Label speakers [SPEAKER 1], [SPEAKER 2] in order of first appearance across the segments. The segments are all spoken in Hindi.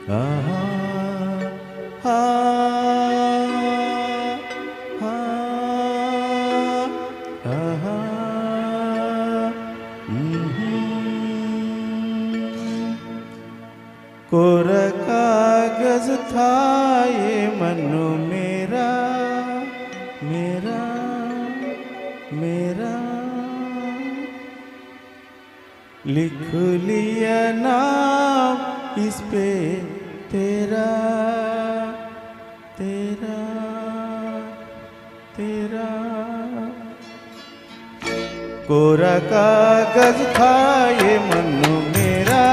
[SPEAKER 1] आहा, हा, हा, आहा, कोरा कागज था ये मन मेरा, मेरा, मेरा, लिख लिया नाम इस पे तेरा, तेरा, तेरा। कोरा कागज था ये मन मेरा,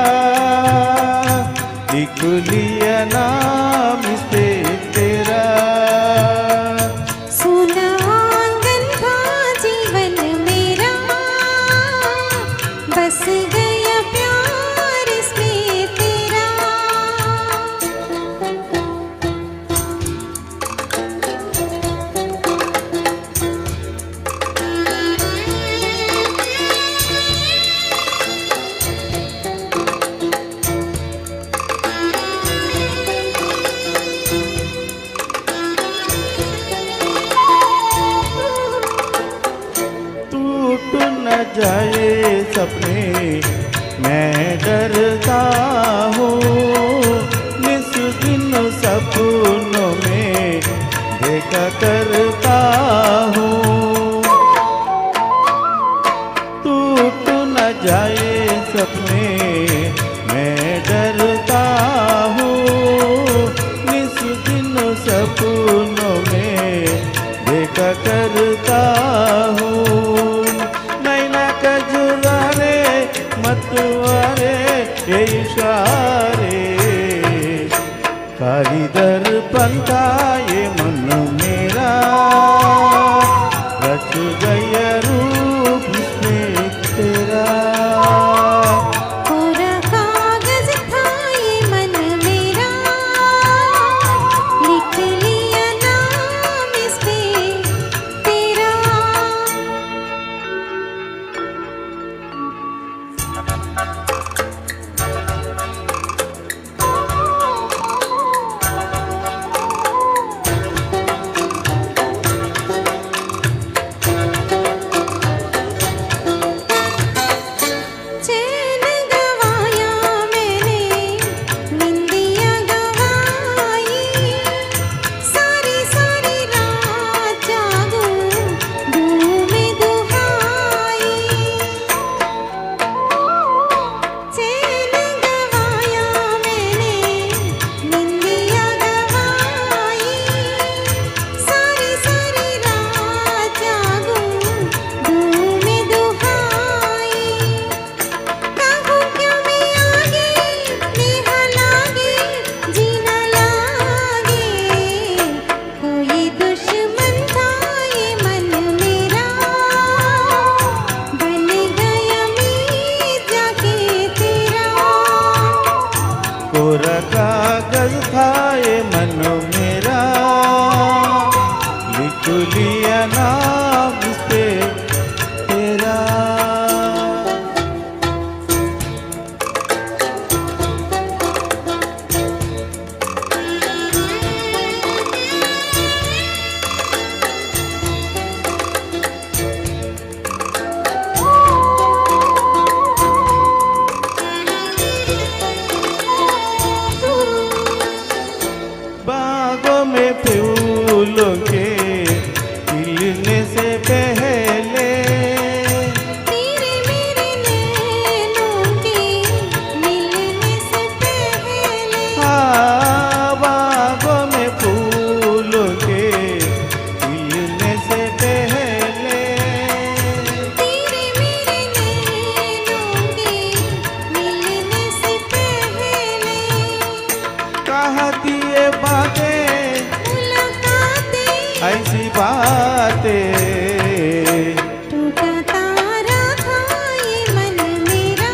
[SPEAKER 1] लिख लिया नाम इस पे तेरा।
[SPEAKER 2] सोना आंगन था जीवन मेरा, बस गया प्यार इसमें तेरा।
[SPEAKER 1] टूट न जाए सपने मैं डरता हूँ, निस दिन सपनों में देखा करता हूँ। टूट न जाए सपने मैं डरता हूँ, निस दिन सपनों में देखा करता हूँ। नैना कजुरारे मतवारे ये इशारे, काली दर्पण था ये मन मेरा, रच गया रूप इसमें तेरा।
[SPEAKER 2] कोरा कागज था ये मन मेरा, लिख लिया नाम इस पे तेरा। चैन गवाया मैंने, निंदिया गवाई, सारी सारी रात जागूं दूं में दुहाई। चैन गवाया मैंने, निंदिया गवाई, सारी सारी रात जागूं दूं में दुहाई। कहूँ क्या मैं आगे नेहा लागे, जीना लागे, कोई दुश्मन था ये मन मेरा, बन गया मीत जाके तेरा।
[SPEAKER 1] कोरा कागज था ये मन मेरा, लिख लिया नाम इस पे तेरा। बागों में फूलों के खिलने से पहले,
[SPEAKER 2] तेरे मेरे नैनों के मिलने से पहले,
[SPEAKER 1] हाँ, बागों में फूलों के खिलने से पहले,
[SPEAKER 2] तेरे मेरे नैनों के मिलने से पहले,
[SPEAKER 1] कहा थी ये बातें,
[SPEAKER 2] मुलाकातें,
[SPEAKER 1] ऐसी बातें,
[SPEAKER 2] टूटा तारा था ये मन मेरा,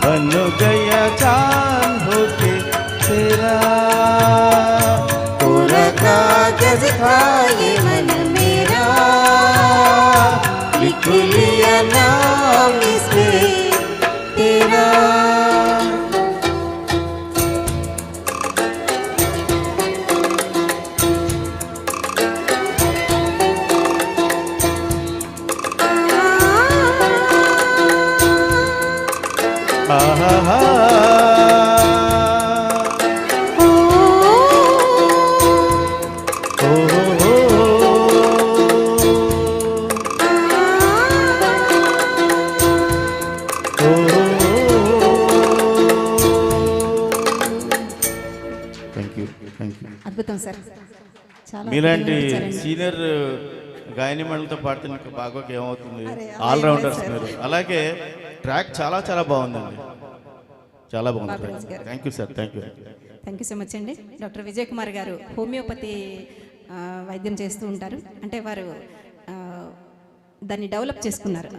[SPEAKER 1] बन गया चांद होके तेरा। कोरा कागज था ये मन मेरा, लिख लिया नाम इस पे तेरा। ఆహా
[SPEAKER 2] ఓ
[SPEAKER 1] ఓ థ్యాంక్ యూ
[SPEAKER 2] అద్భుతం సార్, చాలా
[SPEAKER 1] మీలాంటి
[SPEAKER 2] అద్భుతంగా నచ్చారండి.
[SPEAKER 1] సీనియర్ గాయని మండలితో పాడితే నాకు బాగా ఏమవుతుంది, ఆల్రౌండర్స్ మీరు. అలాగే ట్రాక్ చాలా చాలా బాగుందండి, చాలా బాగుంది. Thank you sir, thank you.
[SPEAKER 2] Thank you so much అండి. డాక్టర్ విజయ్ కుమార్ గారు హోమియోపతి వైద్యం చేస్తూ ఉంటారు. అంటే వారు దాన్ని డెవలప్ చేసుకున్నారు.